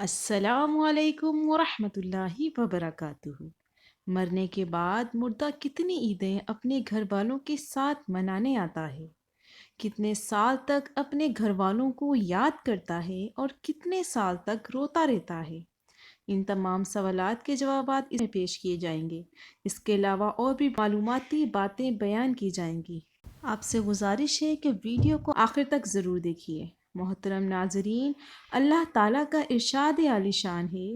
अस्सलाम वालेकुम वरहमतुल्लाहि वबरकातुहू। मरने के बाद मुर्दा कितनी ईदें अपने घर वालों के साथ मनाने आता है, कितने साल तक अपने घर वालों को याद करता है और कितने साल तक रोता रहता है। इन तमाम सवालात के जवाबात इसमें पेश किए जाएंगे। इसके अलावा और भी मालूमाती बातें बयान की जाएंगी। आपसे गुजारिश है कि वीडियो को आखिर तक ज़रूर देखिए। मोहतरम नाजरीन, अल्लाह ताला का इरशाद आलीशान है,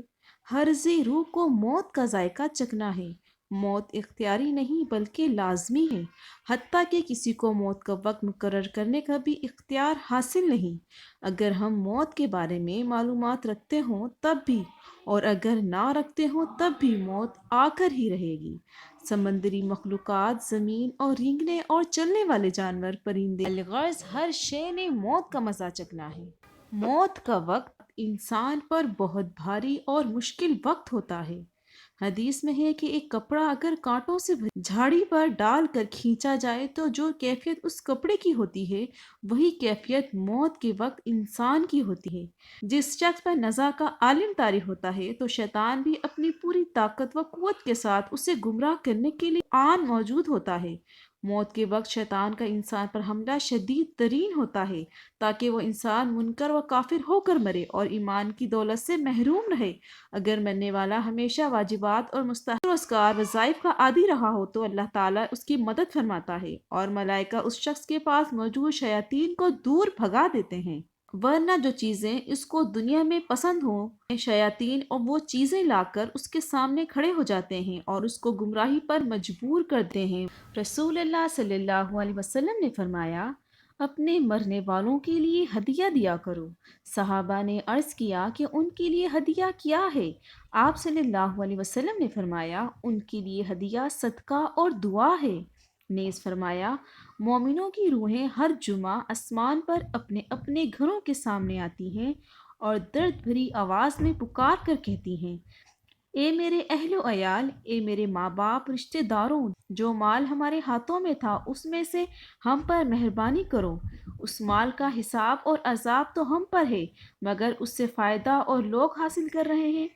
हर ज़ी रूह को मौत का जायका चखना है। मौत इख्तियारी नहीं बल्कि लाजमी है। हत्ता कि किसी को मौत का वक्त मुकर्रर करने का भी इख्तियार हासिल नहीं। अगर हम मौत के बारे में मालूमात रखते हों तब भी, और अगर ना रखते हों तब भी मौत आकर ही रहेगी। समंदरी मखलूक़ात, ज़मीन और रेंगने और चलने वाले जानवर, परिंदे, अलगर्ज हर शे ने मौत का मज़ा चखना है। मौत का वक्त इंसान पर बहुत भारी और मुश्किल वक्त होता है। हदीस में है कि एक कपड़ा अगर कांटों से झाड़ी पर डाल कर खींचा जाए तो जो कैफियत उस कपड़े की होती है, वही कैफियत मौत के वक्त इंसान की होती है। जिस शख्स पर नज़ा का आलिम तारी होता है तो शैतान भी अपनी पूरी ताकत व कुव्वत के साथ उसे गुमराह करने के लिए आन मौजूद होता है। मौत के वक्त शैतान का इंसान पर हमला शदीद तरीन होता है ताकि वो इंसान मुनकर व काफिर होकर मरे और ईमान की दौलत से महरूम रहे। अगर मरने वाला हमेशा वाजिबात और मुस्तहकार वज़ाइफ का आदी रहा हो तो अल्लाह ताला उसकी मदद फरमाता है और मलाइका उस शख्स के पास मौजूद शयातीन को दूर भगा देते हैं। वरना जो चीज़ें इसको दुनिया में पसंद हों, शयातीन और वो चीज़ें लाकर उसके सामने खड़े हो जाते हैं और उसको गुमराही पर मजबूर करते हैं। रसूल अल्लाह सल्लल्लाहु अलैहि वसल्लम ने फरमाया, अपने मरने वालों के लिए हदिया दिया करो। सहाबा ने अर्ज़ किया कि उनके लिए हदिया क्या है? आप सल्लल्लाहु अलैहि वसल्लम ने फरमाया, उनके लिए हदिया सदका और दुआ है। नेज़ फरमाया, मोमिनों की रूहें हर जुमा आसमान पर अपने अपने घरों के सामने आती हैं और दर्द भरी आवाज़ में पुकार कर कहती हैं, ए मेरे अहलो अयाल, ए मेरे माँ बाप, रिश्तेदारों, जो माल हमारे हाथों में था उसमें से हम पर मेहरबानी करो। उस माल का हिसाब और अजाब तो हम पर है, मगर उससे फ़ायदा और लोग हासिल कर रहे हैं।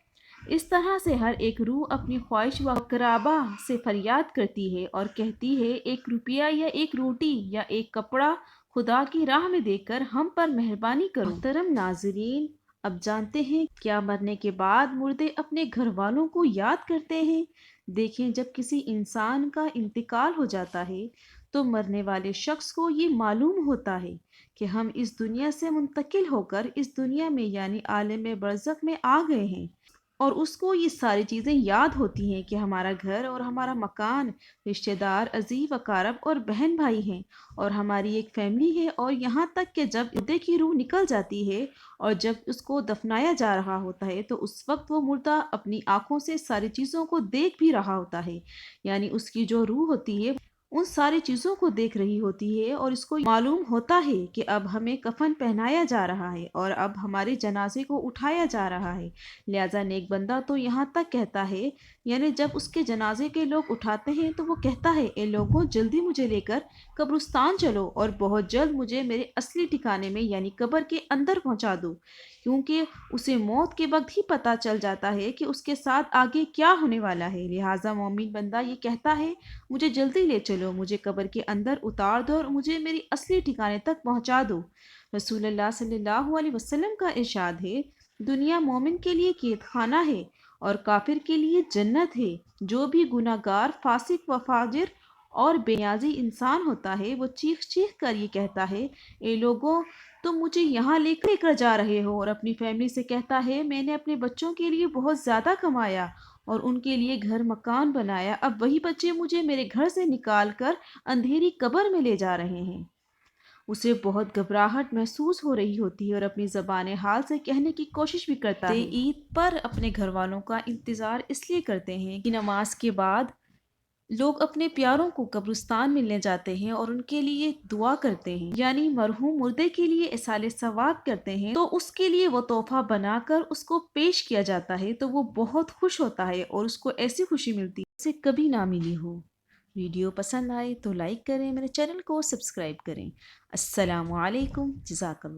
इस तरह से हर एक रूह अपनी ख्वाहिश व कराबा से फरियाद करती है और कहती है, एक रुपया या एक रोटी या एक कपड़ा खुदा की राह में देकर हम पर मेहरबानी करो। मोहतरम नाजरीन, अब जानते हैं क्या मरने के बाद मुर्दे अपने घर वालों को याद करते हैं। देखें, जब किसी इंसान का इंतकाल हो जाता है तो मरने वाले शख्स को ये मालूम होता है कि हम इस दुनिया से मुंतकिल होकर इस दुनिया में यानी आलम बरज़ख में आ गए हैं, और उसको ये सारी चीज़ें याद होती हैं कि हमारा घर और हमारा मकान, रिश्तेदार, अजीब अकारब और बहन भाई हैं और हमारी एक फैमिली है। और यहाँ तक कि जब मुर्दे की रूह निकल जाती है और जब उसको दफनाया जा रहा होता है तो उस वक्त वो मुर्दा अपनी आंखों से सारी चीज़ों को देख भी रहा होता है, यानी उसकी जो रूह होती है उन सारी चीज़ों को देख रही होती है और इसको मालूम होता है कि अब हमें कफन पहनाया जा रहा है और अब हमारे जनाजे को उठाया जा रहा है। लिहाजा नेक बंदा तो यहाँ तक कहता है, यानी जब उसके जनाजे के लोग उठाते हैं तो वो कहता है, ए लोगों, जल्दी मुझे लेकर कब्रिस्तान चलो और बहुत जल्द मुझे मेरे असली ठिकाने में यानी कब्र के अंदर पहुंचा दो, क्योंकि उसे मौत के वक्त ही पता चल जाता है कि उसके साथ आगे क्या होने वाला है। लिहाजा मोमिन बंदा ये कहता है, मुझे जल्दी ले चलो, मुझे कब्र के अंदर उतार दो और मुझे मेरी असली ठिकाने तक पहुंचा दो। रसूलुल्लाह सल्लल्लाहु अलैहि वसल्लम का इरशाद है, दुनिया मोमिन के लिए कैद खाना है और काफिर के लिए जन्नत है। जो भी गुनाहगार, फासिक व फाजिर और बेनियाजी इंसान होता है वो चीख चीख कर ये कहता है, ए लोगों, तुम मुझे यहाँ लेकर जा रहे हो, और अपनी फैमिली से कहता है, मैंने अपने बच्चों के लिए बहुत ज़्यादा कमाया और उनके लिए घर मकान बनाया, अब वही बच्चे मुझे मेरे घर से निकाल कर अंधेरी कब्र में ले जा रहे हैं। उसे बहुत घबराहट महसूस हो रही होती है और अपनी ज़बान हाल से कहने की कोशिश भी करता है। ईद पर अपने घर वालों का इंतज़ार इसलिए करते हैं कि नमाज के बाद लोग अपने प्यारों को कब्रिस्तान मिलने जाते हैं और उनके लिए दुआ करते हैं, यानी मरहूम मुर्दे के लिए इसाले सवाब करते हैं, तो उसके लिए वो तोहफा बनाकर उसको पेश किया जाता है तो वो बहुत खुश होता है और उसको ऐसी खुशी मिलती है जिसे कभी ना मिली हो। वीडियो पसंद आए तो लाइक करें, मेरे चैनल को सब्सक्राइब करें। अस्सलामु अलैकुम, जज़ाकल्लाह।